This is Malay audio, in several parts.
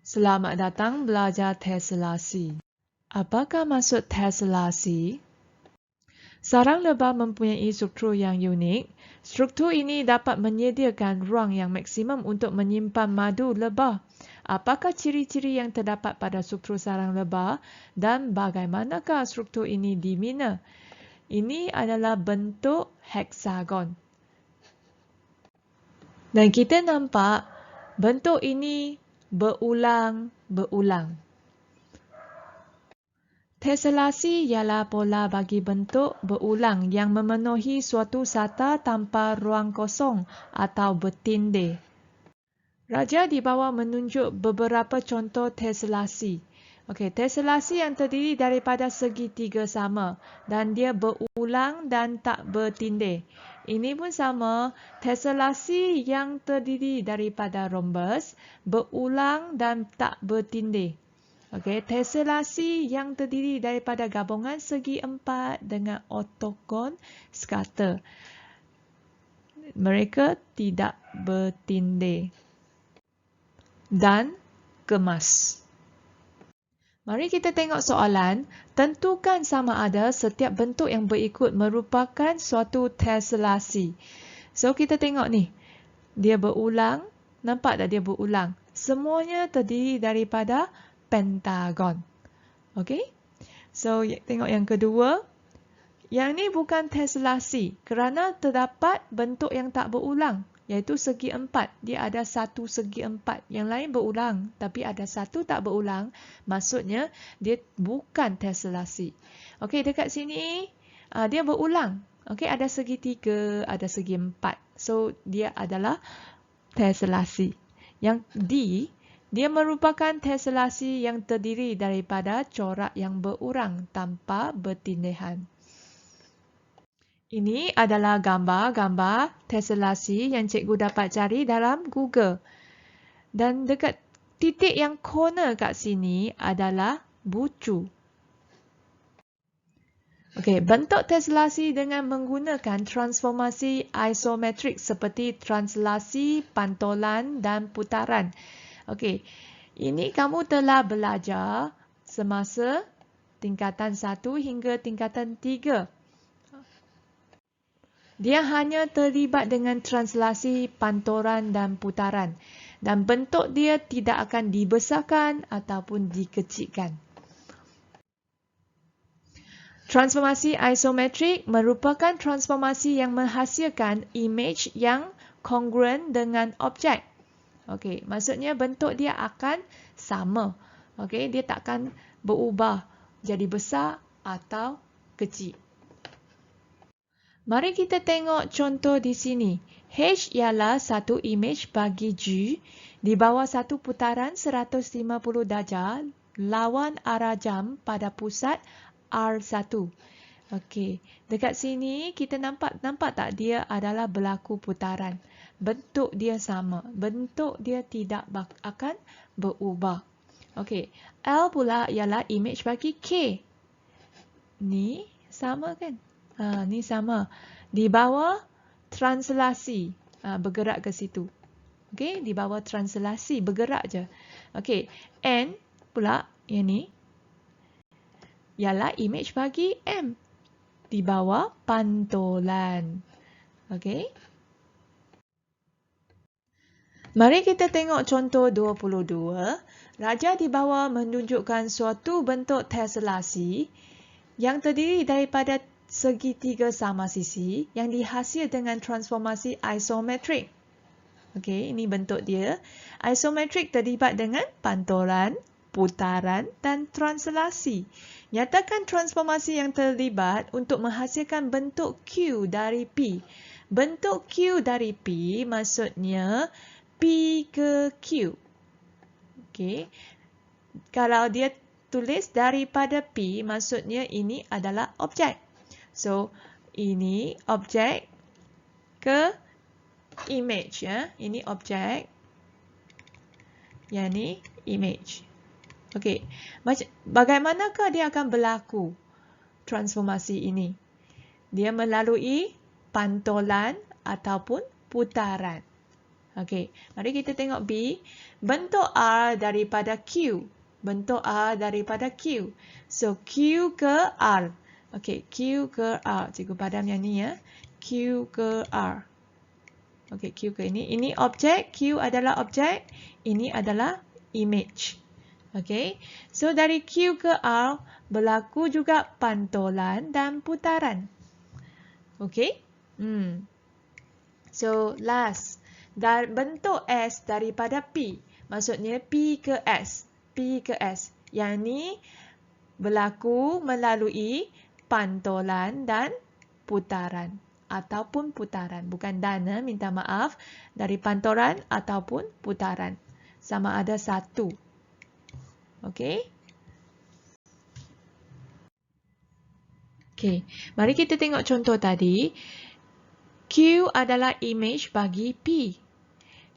Selamat datang belajar tesselasi. Apakah maksud tesselasi? Sarang lebah mempunyai struktur yang unik. Struktur ini dapat menyediakan ruang yang maksimum untuk menyimpan madu lebah. Apakah ciri-ciri yang terdapat pada struktur sarang lebah dan bagaimanakah struktur ini dibina? Ini adalah bentuk heksagon. Dan kita nampak bentuk ini berulang-berulang. Tesselasi ialah pola bagi bentuk berulang yang memenuhi suatu sata tanpa ruang kosong atau bertindih. Raja di bawah menunjuk beberapa contoh tesselasi. Okey, tesselasi yang terdiri daripada segitiga sama dan dia berulang dan tak bertindih. Ini pun sama, tesselasi yang terdiri daripada rhombus, berulang dan tak bertindih. Okey, tesselasi yang terdiri daripada gabungan segi empat dengan oktogon scatter. Mereka tidak bertindih dan kemas. Mari kita tengok soalan. Tentukan sama ada setiap bentuk yang berikut merupakan suatu tesselasi. So, kita tengok ni. Dia berulang. Nampak tak dia berulang? Semuanya terdiri daripada pentagon. Okey? So, tengok yang kedua. Yang ni bukan tesselasi kerana terdapat bentuk yang tak berulang. Iaitu segi empat. Dia ada satu segi empat. Yang lain berulang. Tapi ada satu tak berulang. Maksudnya, dia bukan tesselasi. Okey, dekat sini, dia berulang. Okey, ada segi tiga, ada segi empat. So, dia adalah tesselasi. Yang D, dia merupakan tesselasi yang terdiri daripada corak yang berurang tanpa bertindihan. Ini adalah gambar-gambar tesselasi yang cikgu dapat cari dalam Google. Dan dekat titik yang corner kat sini adalah bucu. Okey, bentuk tesselasi dengan menggunakan transformasi isometrik seperti translasi, pantolan dan putaran. Okey, ini kamu telah belajar semasa tingkatan 1 hingga tingkatan 3. Dia hanya terlibat dengan translasi, pantoran dan putaran. Dan bentuk dia tidak akan dibesarkan ataupun dikecilkan. Transformasi isometrik merupakan transformasi yang menghasilkan imej yang kongruen dengan objek. Okey, maksudnya bentuk dia akan sama. Okey, dia tak akan berubah jadi besar atau kecil. Mari kita tengok contoh di sini. H ialah satu imej bagi G di bawah satu putaran 150 darjah lawan arah jam pada pusat R1. Okey, dekat sini kita nampak tak dia adalah berlaku putaran. Bentuk dia sama. Bentuk dia tidak akan berubah. Okey, L pula ialah imej bagi K. Ni sama kan? Ni sama. Di bawah translasi bergerak ke situ. Okey, di bawah translasi bergerak je. Okey, N pula yang ni ialah imej bagi M di bawah pantolan. Okey. Mari kita tengok contoh 22. Raja di bawah menunjukkan suatu bentuk tesselasi yang terdiri daripada segitiga sama sisi yang dihasil dengan transformasi isometrik. Okey, ini bentuk dia. Isometrik terlibat dengan pantolan, putaran dan translasi. Nyatakan transformasi yang terlibat untuk menghasilkan bentuk Q dari P. Bentuk Q dari P maksudnya P ke Q. Okey. Kalau dia tulis daripada P, maksudnya ini adalah objek. So, ini objek ke image ya. Ini objek. Yang ni image. Okey. Bagaimanakah dia akan berlaku transformasi ini? Dia melalui pantolan ataupun putaran. Okey, mari kita tengok B. Bentuk R daripada Q. Bentuk R daripada Q. So, Q ke R. Okey, Q ke R. Cikgu padam yang ni ya. Q ke R. Okey, Q ke ini. Ini objek. Q adalah objek. Ini adalah image. Okey, so dari Q ke R berlaku juga pantulan dan putaran. Okey. So, last. Bentuk S daripada P. Maksudnya P ke S. P ke S. Yang ni berlaku melalui pantulan dan putaran. Ataupun putaran. Bukan dan, minta maaf. Dari pantulan ataupun putaran. Sama ada satu. Okey. Okey. Mari kita tengok contoh tadi. Q adalah image bagi P.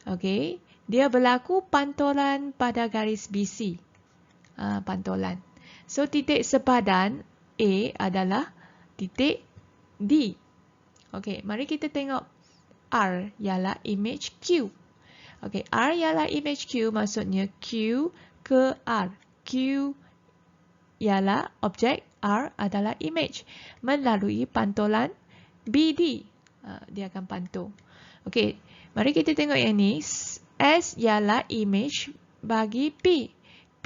Okey, dia berlaku pantulan pada garis BC. Pantulan. So, titik sepadan A adalah titik D. Okey, mari kita tengok R ialah image Q. Okey, R ialah image Q, maksudnya Q ke R. Q ialah objek, R adalah image. Melalui pantulan BD. Dia akan pantul. Okey, mari kita tengok yang ni. S ialah image bagi P. P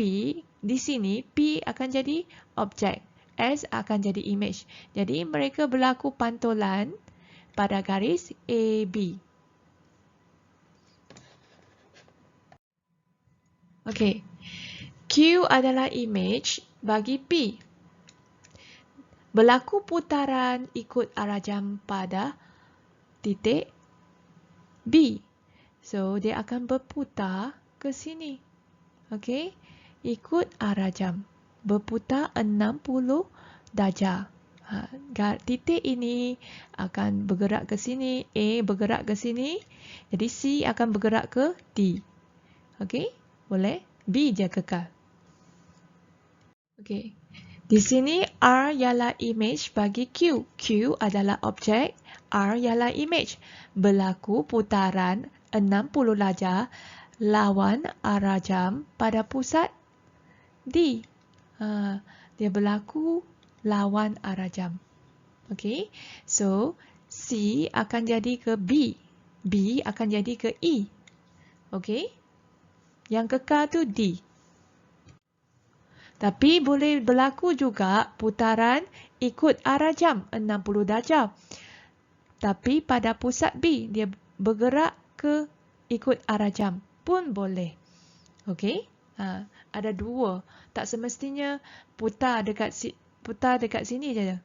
di sini, P akan jadi objek. S akan jadi image. Jadi, mereka berlaku pantulan pada garis AB. Okey. Q adalah image bagi P. Berlaku putaran ikut arah jam pada titik B. So, dia akan berputar ke sini. Okey. Ikut arah jam. Berputar 60 darjah. Titik ini akan bergerak ke sini. A bergerak ke sini. Jadi, C akan bergerak ke D. Okey. Boleh? B je kekal. Okey. Di sini, R ialah image bagi Q. Q adalah objek. R ialah image. Berlaku putaran 60 darjah lawan arah jam pada pusat D. Dia berlaku lawan arah jam. Okey. So, C akan jadi ke B. B akan jadi ke E. Okey. Yang kekal tu D. Tapi boleh berlaku juga putaran ikut arah jam 60 darjah. Tapi pada pusat B, dia bergerak ke ikut arah jam pun boleh. Okey? Ada dua. Tak semestinya putar dekat sini je.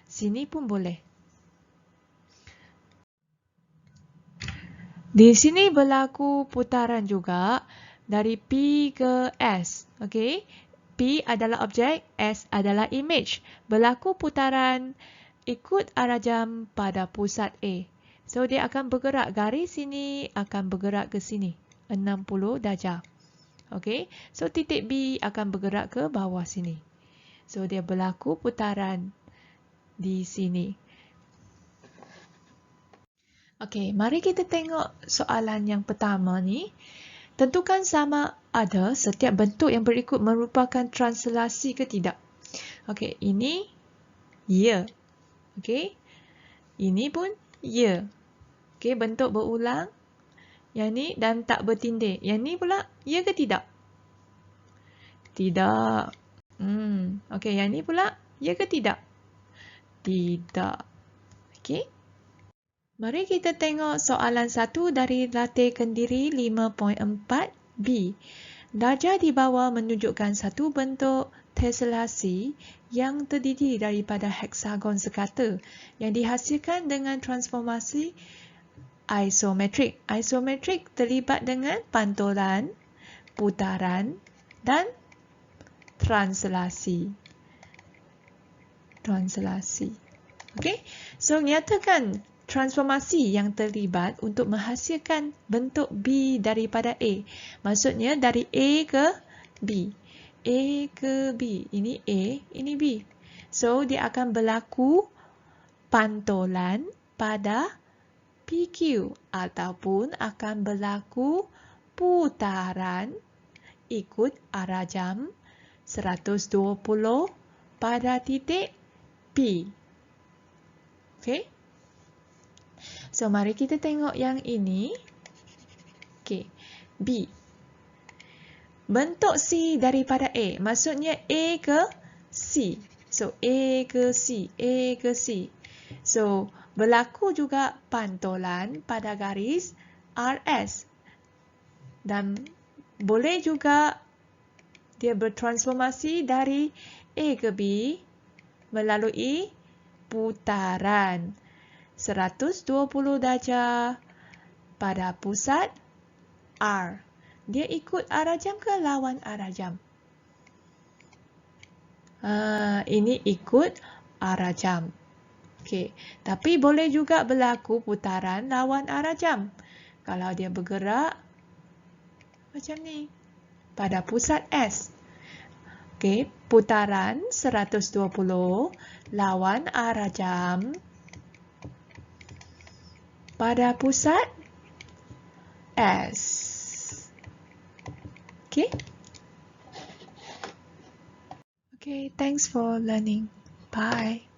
Sini pun boleh. Di sini berlaku putaran juga dari P ke S. Okey? P adalah objek, S adalah image. Berlaku putaran ikut arah jam pada pusat A. So, dia akan bergerak. Garis sini akan bergerak ke sini. 60 darjah. Okey. So, titik B akan bergerak ke bawah sini. So, dia berlaku putaran di sini. Okey, mari kita tengok soalan yang pertama ni. Tentukan sama ada setiap bentuk yang berikut merupakan translasi ke tidak. Okey, ini ya. Okey. Ini pun ya. Okey, bentuk berulang. Yang ni dan tak bertindih. Yang ni pula ya ke tidak? Tidak. Okey, yang ni pula ya ke tidak? Tidak. Okey. Mari kita tengok soalan 1 dari latih kendiri 5.4b. Darjah di bawah menunjukkan satu bentuk teselasi yang terdiri daripada heksagon sekata yang dihasilkan dengan transformasi isometrik. Isometrik terlibat dengan pantulan, putaran dan translasi. Okey. So, nyatakan transformasi yang terlibat untuk menghasilkan bentuk B daripada A. Maksudnya dari A ke B. A ke B. Ini A, ini B. So, dia akan berlaku pantulan pada PQ ataupun akan berlaku putaran ikut arah jam 120 pada titik P. Okey. So, mari kita tengok yang ini. Okey. B. Bentuk C daripada A. Maksudnya A ke C. So, A ke C. A ke C. So, berlaku juga pantulan pada garis RS. Dan boleh juga dia bertransformasi dari A ke B melalui putaran 120 darjah pada pusat R. Dia ikut arah jam ke lawan arah jam? Ini ikut arah jam. Okey, tapi boleh juga berlaku putaran lawan arah jam. Kalau dia bergerak macam ni pada pusat S. Okey, putaran 120 lawan arah jam pada pusat S. Okey? Okay, thanks for learning. Bye.